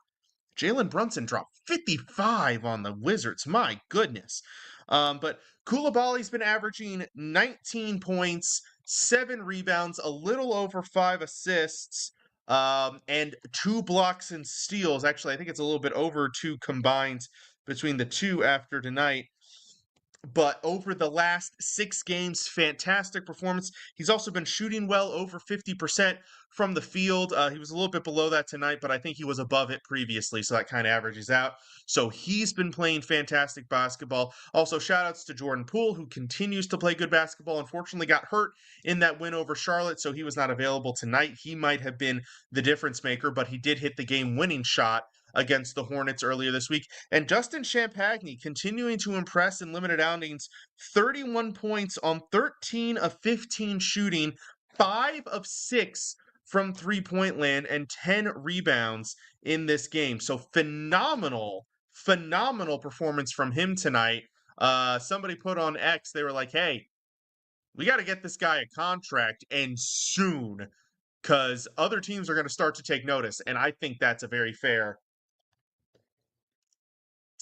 Jalen Brunson dropped 55 on the Wizards. My goodness. But Koulibaly's been averaging 19 points, 7 rebounds, a little over 5 assists, and 2 blocks and steals. Actually, I think it's a little bit over 2 combined between the 2 after tonight. But over the last 6 games, fantastic performance. He's also been shooting well, over 50% from the field. He was a little bit below that tonight, but I think he was above it previously, so that kind of averages out. So he's been playing fantastic basketball. Also, shout outs to Jordan Poole, who continues to play good basketball. Unfortunately, got hurt in that win over Charlotte, so he was not available tonight. He might have been the difference maker, but he did hit the game winning shot against the Hornets earlier this week. And Justin Champagny continuing to impress in limited outings, 31 points on 13 of 15 shooting, 5 of 6 from three-point land, and 10 rebounds in this game. So phenomenal performance from him tonight. Somebody put on X, they were like, hey, we got to get this guy a contract, and soon, because other teams are going to start to take notice. And I think that's a very fair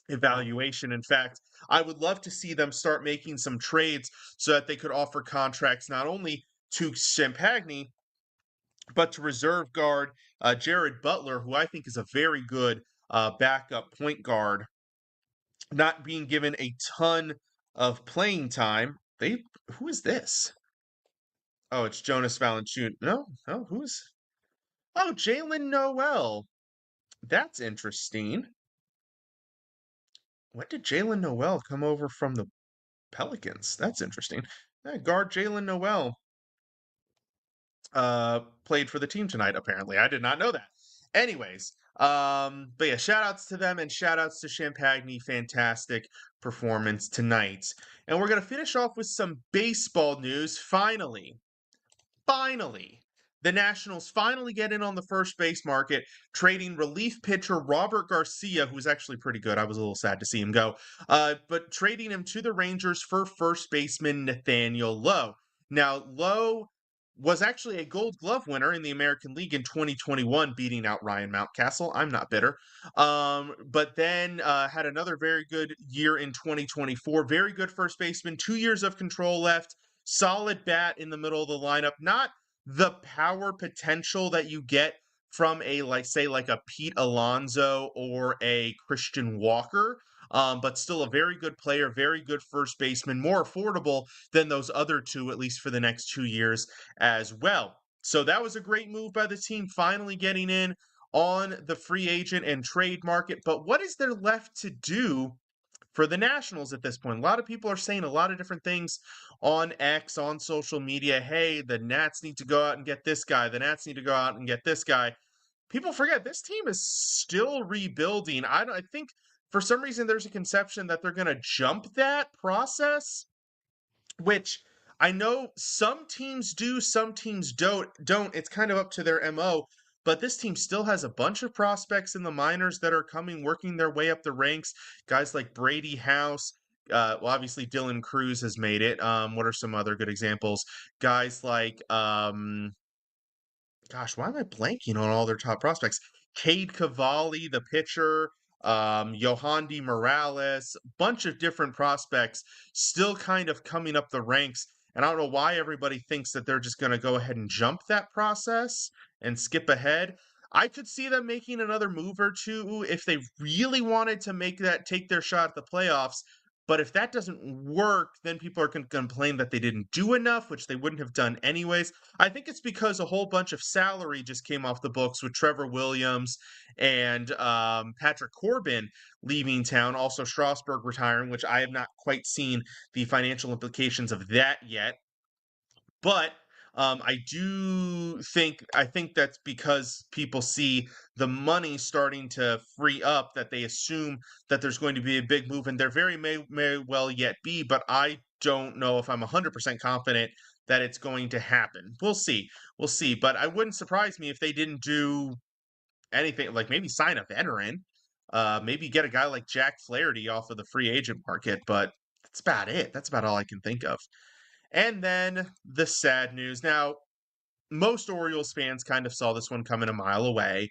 evaluation. In fact, I would love to see them start making some trades so that they could offer contracts not only to Champagny, but to reserve guard Jared Butler, who I think is a very good backup point guard, not being given a ton of playing time. Who is this? Oh, it's Jonas Valanciunas. No, who's? Oh, Jalen Noel. That's interesting. When did Jalen Noel come over from the Pelicans? That's interesting. Guard Jalen Noel played for the team tonight, apparently. I did not know that. Anyways, but yeah, shout outs to them and shout outs to Champagny. Fantastic performance tonight. And we're going to finish off with some baseball news. Finally, the Nationals finally get in on the first base market, trading relief pitcher Robert Garcia, who's actually pretty good. I was a little sad to see him go, but trading him to the Rangers for first baseman Nathaniel Lowe. Now, Lowe was actually a Gold Glove winner in the American League in 2021, beating out Ryan Mountcastle. I'm not bitter. But then had another very good year in 2024. Very good first baseman, 2 years of control left. Solid bat in the middle of the lineup. Not the power potential that you get from a, like, say, like a Pete Alonso or a Christian Walker, but still a very good player, very good first baseman, more affordable than those other two, at least for the next 2 years as well. So that was a great move by the team, finally getting in on the free agent and trade market. But what is there left to do for the Nationals at this point? A lot of people are saying a lot of different things on X, on social media. Hey, the Nats need to go out and get this guy. The Nats need to go out and get this guy. People forget this team is still rebuilding. I think for some reason there's a conception that they're going to jump that process, which I know some teams do, some teams don't. It's kind of up to their MO. But this team still has a bunch of prospects in the minors that are working their way up the ranks. Guys like Brady House. Well, obviously Dylan Cruz has made it. What are some other good examples? Guys like, gosh, why am I blanking on all their top prospects? Cade Cavalli, the pitcher, Yohandy Morales, bunch of different prospects still kind of coming up the ranks. And I don't know why everybody thinks that they're just going to go ahead and jump that process and skip ahead. I could see them making another move or two if they really wanted to take their shot at the playoffs. But if that doesn't work, then people are going to complain that they didn't do enough, which they wouldn't have done anyways. I think it's because a whole bunch of salary just came off the books with Trevor Williams and Patrick Corbin leaving town. Also, Strasburg retiring, which I have not quite seen the financial implications of that yet. But I think that's because people see the money starting to free up, that they assume that there's going to be a big move, and there very may well yet be, but I don't know if I'm 100% confident that it's going to happen. We'll see. But I wouldn't surprise me if they didn't do anything, like maybe sign a veteran, maybe get a guy like Jack Flaherty off of the free agent market, but that's about it. That's about all I can think of. And then the sad news. Now, most Orioles fans kind of saw this one coming a mile away.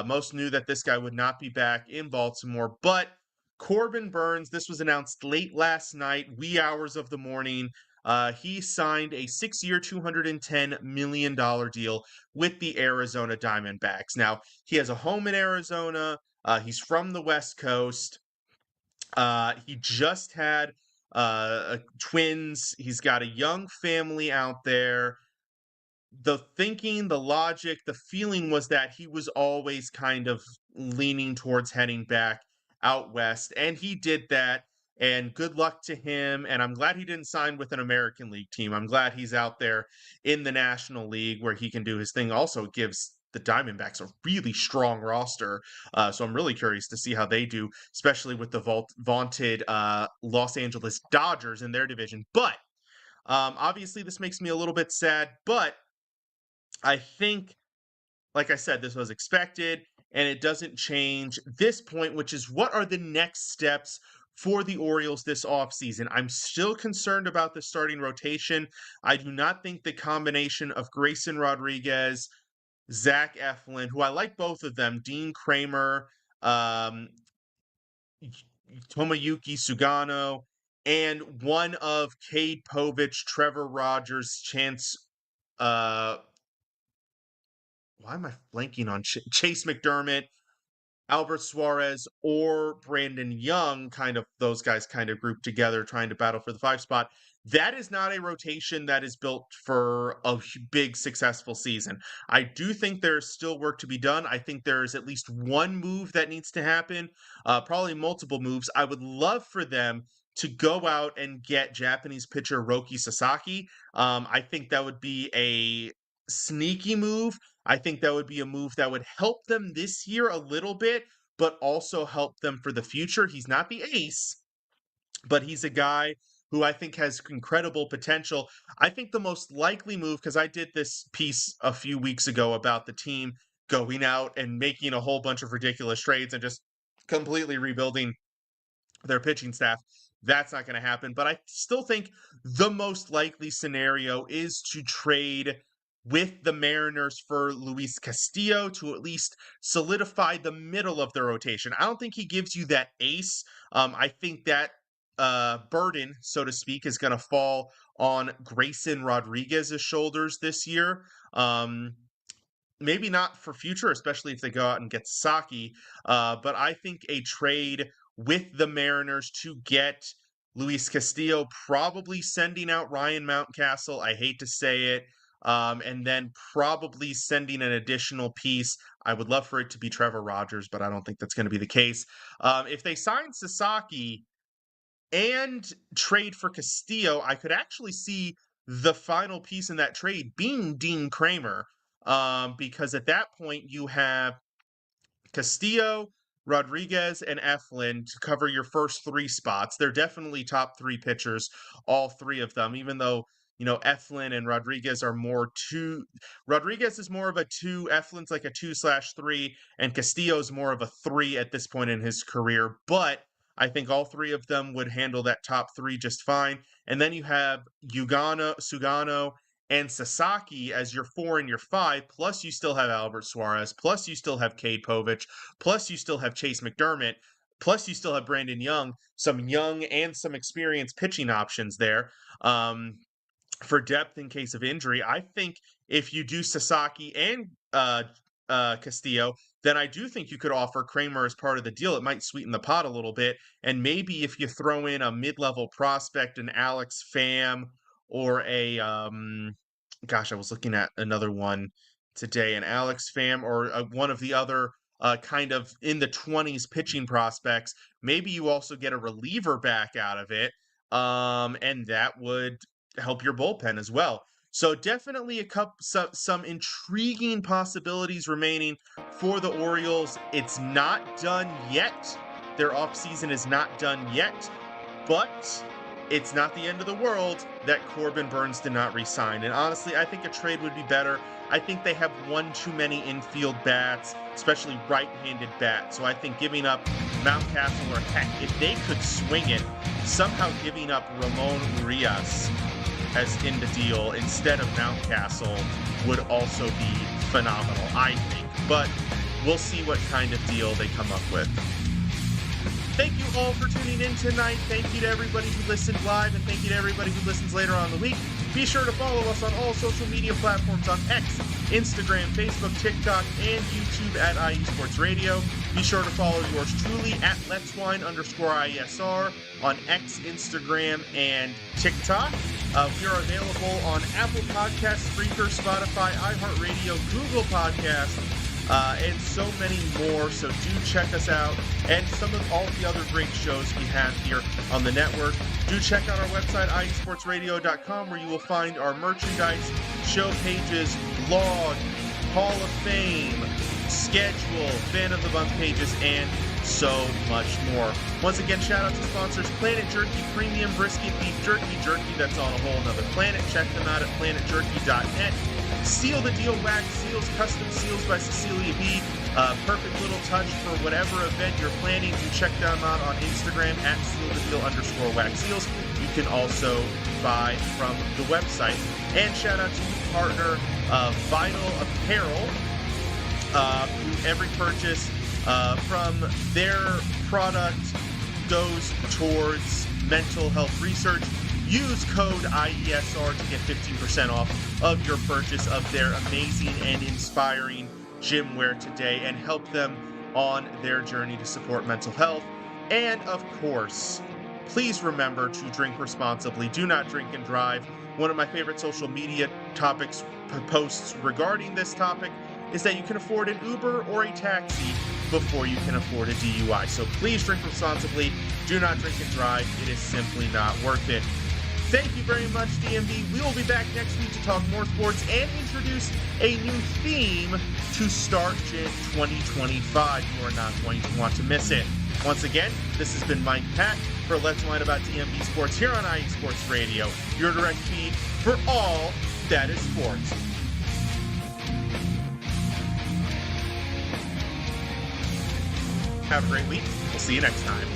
Most knew that this guy would not be back in Baltimore, but Corbin Burnes, this was announced late last night, wee hours of the morning. He signed a 6-year, $210 million deal with the Arizona Diamondbacks. Now, he has a home in Arizona. He's from the West Coast. He just had twins. He's got a young family out there. The thinking, the logic, the feeling was that he was always kind of leaning towards heading back out west, and he did that. And good luck to him. And I'm glad he didn't sign with an American League team. I'm glad he's out there in the National League where he can do his thing. Also gives the Diamondbacks a really strong roster. So I'm really curious to see how they do, especially with the vaunted Los Angeles Dodgers in their division. But obviously this makes me a little bit sad, but I think, like I said, this was expected, and it doesn't change this point, which is what are the next steps for the Orioles this offseason? I'm still concerned about the starting rotation. I do not think the combination of Grayson Rodriguez, Zach Eflin, who I like both of them, Dean Kramer, Tomoyuki Sugano, and one of Cade Povich, Trevor Rogers, Chance why am I blanking on Chase McDermott, Albert Suarez, or Brandon Young, kind of those guys kind of grouped together trying to battle for the 5 spot. That is not a rotation that is built for a big successful season. I do think there's still work to be done. I think there's at least one move that needs to happen, probably multiple moves. I would love for them to go out and get Japanese pitcher Roki Sasaki. I think that would be a sneaky move. I think that would be a move that would help them this year a little bit, but also help them for the future. He's not the ace, but he's a guy who I think has incredible potential. I think the most likely move, because I did this piece a few weeks ago about the team going out and making a whole bunch of ridiculous trades and just completely rebuilding their pitching staff. That's not going to happen. But I still think the most likely scenario is to trade with the Mariners for Luis Castillo to at least solidify the middle of the rotation. I don't think he gives you that ace. I think that burden, so to speak, is going to fall on Grayson Rodriguez's shoulders this year. Maybe not for future, especially if they go out and get Sasaki. But I think a trade with the Mariners to get Luis Castillo, probably sending out Ryan Mountcastle. I hate to say it. And then probably sending an additional piece. I would love for it to be Trevor Rogers, but I don't think that's going to be the case. If they sign Sasaki and trade for Castillo, I could actually see the final piece in that trade being Dean Kramer, because at that point you have Castillo, Rodriguez, and Eflin to cover your first 3 spots. They're definitely top 3 pitchers, all 3 of them, even though Eflin and Rodriguez are Rodriguez is more of a 2, Eflin's like a 2/3, and Castillo's more of a 3 at this point in his career. But I think all 3 of them would handle that top 3 just fine. And then you have Sugano, and Sasaki as your 4 and your 5, plus you still have Albert Suarez, plus you still have Cade Povich, plus you still have Chase McDermott, plus you still have Brandon Young, some young and some experienced pitching options there. For depth in case of injury. I think if you do Sasaki and Castillo, then I do think you could offer Kramer as part of the deal. It might sweeten the pot a little bit. And maybe if you throw in a mid-level prospect, an Alex Pham, or a, I was looking at another one today, an Alex Pham, or one of the other kind of in the 20s pitching prospects, maybe you also get a reliever back out of it. And that would help your bullpen as well. So definitely some intriguing possibilities remaining for the Orioles. It's not done yet. Their offseason is not done yet, but it's not the end of the world that Corbin Burnes did not re-sign. And honestly, I think a trade would be better. I think they have one too many infield bats, especially right-handed bats. So I think giving up Mountcastle, or heck, if they could swing it, somehow giving up Ramon Urias as in the deal instead of Mountcastle would also be phenomenal, I think. But we'll see what kind of deal they come up with. Thank you all for tuning in tonight. Thank you to everybody who listened live, and thank you to everybody who listens later on in the week. Be sure to follow us on all social media platforms on X, Instagram, Facebook, TikTok, and YouTube at IE Sports Radio. Be sure to follow yours truly at Let'sWine_ISR on X, Instagram, and TikTok. We are available on Apple Podcasts, Spreaker, Spotify, iHeartRadio, Google Podcasts, and so many more. So do check us out and some of all the other great shows we have here on the network. Do check out our website, iesportsradio.com, where you will find our merchandise, show pages, blog, Hall of Fame, schedule, Fan of the Month pages, and so much more. Once again, shout out to sponsors Planet Jerky, Premium Brisket Beef Jerky that's on a whole nother planet. Check them out at planetjerky.net. Seal the Deal Wax Seals, custom seals by Cecilia B. Perfect little touch for whatever event you're planning. You check them out on Instagram at sealthedeal_wax seals. You can also buy from the website. And shout out to new partner Vital Apparel. Every purchase from their product goes towards mental health research. Use code IESR to get 15% off of your purchase of their amazing and inspiring gym wear today and help them on their journey to support mental health. And of course, please remember to drink responsibly. Do not drink and drive. One of my favorite social media topics posts regarding this topic is that you can afford an Uber or a taxi before you can afford a DUI. So please drink responsibly. Do not drink and drive. It is simply not worth it. Thank you very much, DMV. We will be back next week to talk more sports and introduce a new theme to start Gym 2025. You are not going to want to miss it. Once again, this has been Mike Patt for Let's Wine About DMV Sports here on IE Sports Radio, your direct feed for all that is sports. Have a great week. We'll see you next time.